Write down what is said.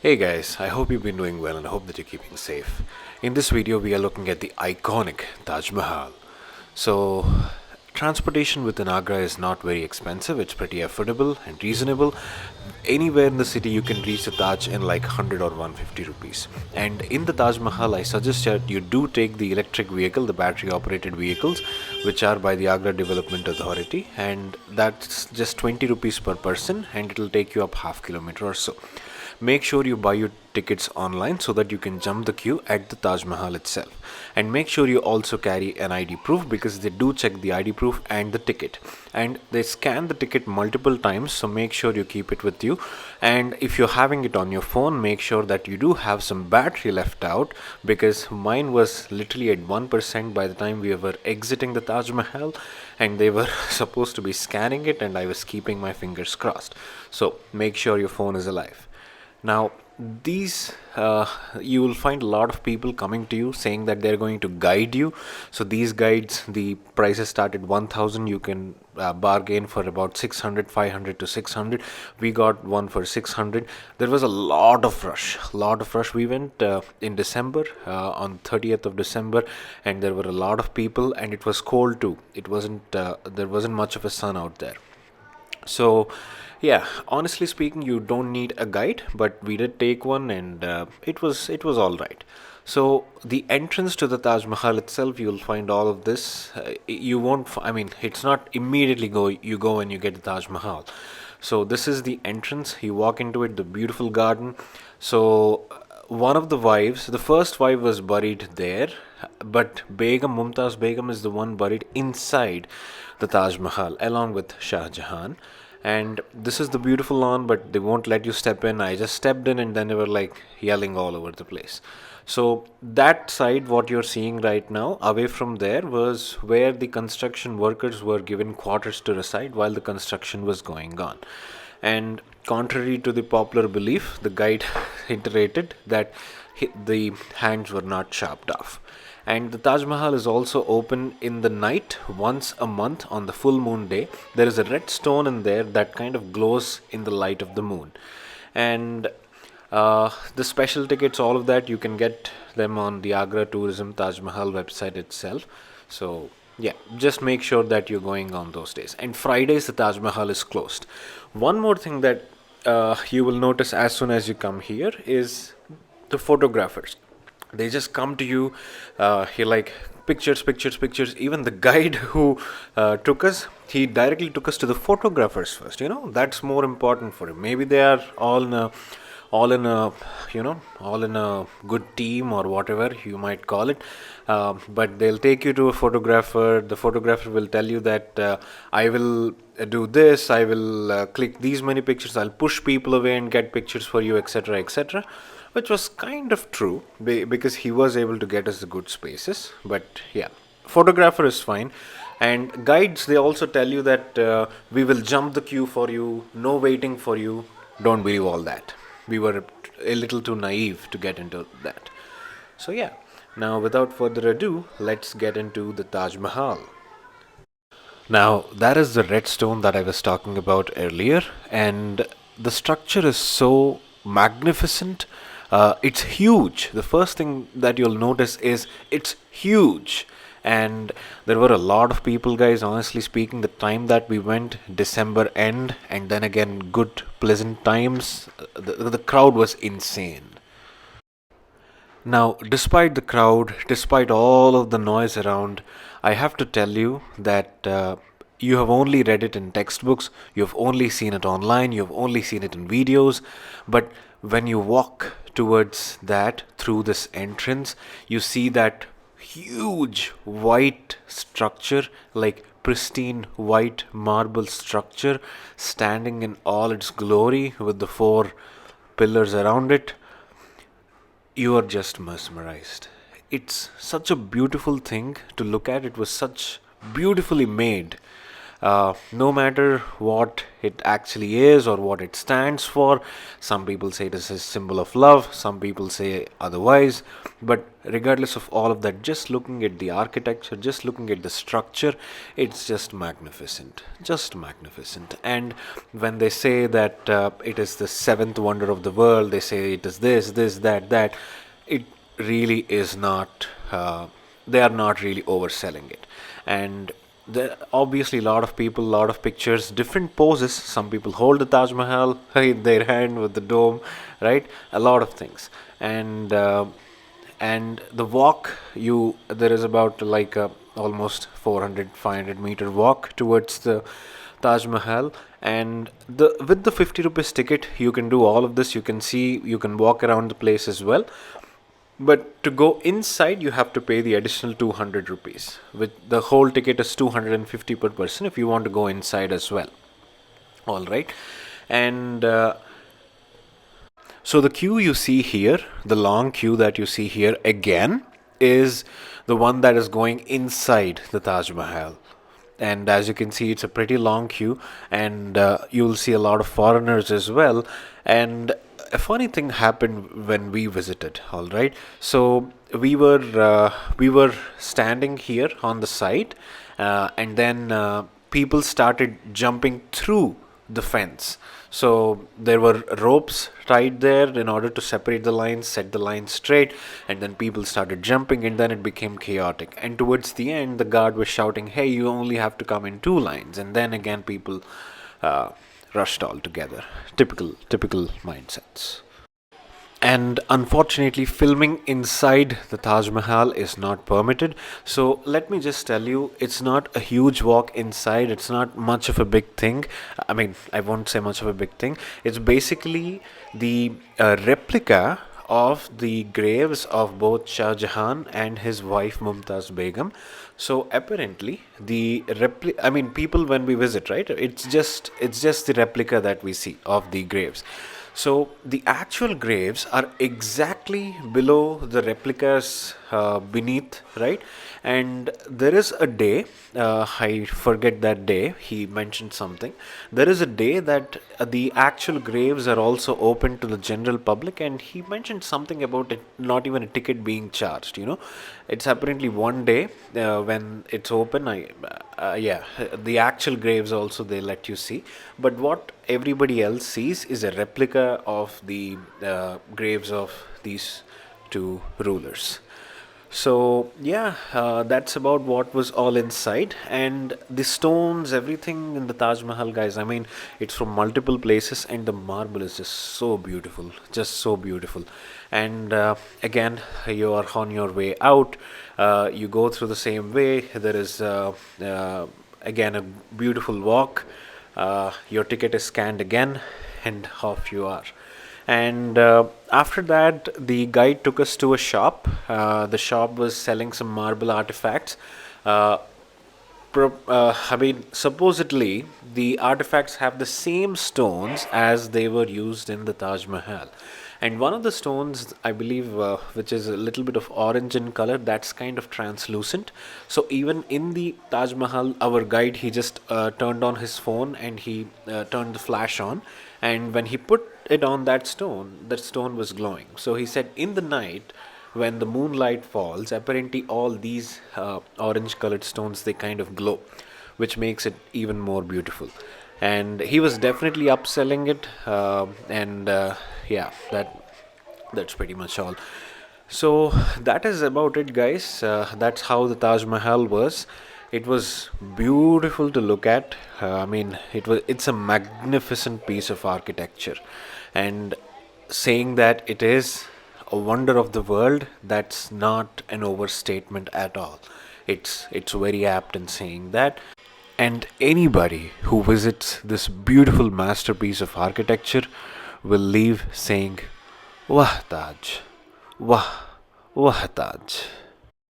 Hey guys, I hope you've been doing well and I hope that you're keeping safe. In this video, we are looking at the iconic Taj Mahal. So, transportation within Agra is not very expensive, it's pretty affordable and reasonable. Anywhere in the city, you can reach the Taj in like 100 or 150 rupees. And in the Taj Mahal, I suggest that you do take the electric vehicle, the battery operated vehicles, which are by the Agra Development Authority, and that's just 20 rupees per person and it'll take you up half kilometer or so. Make sure you buy your tickets online so that you can jump the queue at the Taj Mahal itself. And make sure you also carry an ID proof because they do check the ID proof and the ticket. And they scan the ticket multiple times, so make sure you keep it with you. And if you're having it on your phone, make sure that you do have some battery left out because mine was literally at 1% by the time we were exiting the Taj Mahal and they were supposed to be scanning it and I was keeping my fingers crossed. So make sure your phone is alive. Now, these you will find a lot of people coming to you saying that they're going to guide you. So these guides, the prices start at 1000. You can bargain for about 600, 500 to 600. We got one for 600. There was a lot of rush. We went in December, on 30th of December, and there were a lot of people, and it was cold too. It wasn't there wasn't much of a sun out there. So, yeah, honestly speaking, you don't need a guide, but we did take one, and it was all right. So the entrance to the Taj Mahal itself, you'll find all of this. You won't. I mean, it's not immediately you go and you get the Taj Mahal. So this is the entrance. You walk into it, the beautiful garden. So one of the wives, the first wife was buried there, but Begum, Mumtaz Begum is the one buried inside the Taj Mahal along with Shah Jahan. And this is the beautiful lawn, but they won't let you step in. I just stepped in and then they were like yelling all over the place. So that side, what you're seeing right now, away from there, was where the construction workers were given quarters to reside while the construction was going on. And contrary to the popular belief, the guide iterated that the hands were not chopped off. And the Taj Mahal is also open in the night once a month on the full moon day. There is a red stone in there that kind of glows in the light of the moon. And the special tickets, all of that, you can get them on the Agra Tourism Taj Mahal website itself. So, yeah, just make sure that you're going on those days. And Fridays, the Taj Mahal is closed. One more thing that you will notice as soon as you come here is the photographers. They just come to you, he like pictures. Even the guide who took us, he directly took us to the photographers first. That's more important for him. Maybe they are all in a all in a good team or whatever you might call it, but they'll take you to a photographer. The photographer will tell you that I will do this, I will click these many pictures, I'll push people away and get pictures for you, etc., which was kind of true because he was able to get us the good spaces. But yeah, photographer is fine. And guides, they also tell you that we will jump the queue for you, no waiting for you. Don't believe all that. We were a little too naive to get into that. So yeah, now without further ado, let's get into the Taj Mahal. Now, that is the red stone that I was talking about earlier, and the structure is so magnificent. It's huge. The first thing that you'll notice is it's huge. And there were a lot of people, guys. Honestly speaking, the time that we went, December end, and then again, good, pleasant times, the crowd was insane. Now, despite the crowd, despite all of the noise around, I have to tell you that you have only read it in textbooks, you have only seen it online, you have only seen it in videos, but when you walk towards that through this entrance, you see that huge white structure, like pristine white marble structure, standing in all its glory with the four pillars around it. You are just mesmerized. It's such a beautiful thing to look at. It was such beautifully made. No matter what it actually is or what it stands for, some people say it is a symbol of love, some people say otherwise. But regardless of all of that, just looking at the architecture, just looking at the structure, it's just magnificent, just magnificent. And when they say that it is the seventh wonder of the world, they say it is this, that, it really is not. They are not really overselling it. And there obviously a lot of people, a lot of pictures, different poses. Some people hold the Taj Mahal in their hand with the dome, right? A lot of things. And the walk, you there is about like a almost 400-500 meter walk towards the Taj Mahal. And the with the 50 rupees ticket, you can do all of this. You can see, you can walk around the place as well. But to go inside, you have to pay the additional 200 rupees. With the whole ticket is 250 per person if you want to go inside as well. All right. And so the queue you see here, the long queue that you see here again, is the one that is going inside the Taj Mahal. And as you can see, it's a pretty long queue, and you'll see a lot of foreigners as well. And a funny thing happened when we visited. All right, so we were standing here on the side, and then people started jumping through the fence. So there were ropes tied there in order to separate the lines, set the lines straight, and then people started jumping, and then it became chaotic. And towards the end, the guard was shouting, "Hey, you only have to come in two lines." And then again, people uh, rushed all together. Typical mindsets. And unfortunately, filming inside the Taj Mahal is not permitted. So let me just tell you, it's not a huge walk inside. It's not much of a big thing. I mean, I won't say much of a big thing. It's basically the replica of the graves of both Shah Jahan and his wife Mumtaz Begum. So apparently, I mean, people when we visit, right? It's just the replica that we see of the graves. So the actual graves are exactly below the replicas beneath, right? And there is a day, I forget that day, he mentioned something. There is a day that the actual graves are also open to the general public, and he mentioned something about it, not even a ticket being charged, you know. It's apparently one day when it's open. Yeah, the actual graves also they let you see. But what everybody else sees is a replica of the graves of these two rulers. So yeah, that's about what was all inside, and the stones, everything in the Taj Mahal, guys. I mean, it's from multiple places, and the marble is just so beautiful. And again, you are on your way out. You go through the same way. There is again a beautiful walk. Your ticket is scanned again, and off you are. And after that, the guide took us to a shop. The shop was selling some marble artifacts. Uh, I mean, supposedly the artifacts have the same stones as they were used in the Taj Mahal. And one of the stones, I believe, which is a little bit of orange in color, that's kind of translucent. So even in the Taj Mahal, our guide, he just turned on his phone and he turned the flash on. And when he put it on that stone was glowing. So he said, in the night, when the moonlight falls, apparently all these orange colored stones they kind of glow, which makes it even more beautiful. And he was definitely upselling it, and yeah, that's pretty much all. So that is about it, guys. That's how the Taj Mahal was. It was beautiful to look at. I mean, it's a magnificent piece of architecture, and saying that it is a wonder of the world, that's not an overstatement at all. It's very apt in saying that. And anybody who visits this beautiful masterpiece of architecture will leave saying, Wah Taj, Wah, Wah Taj.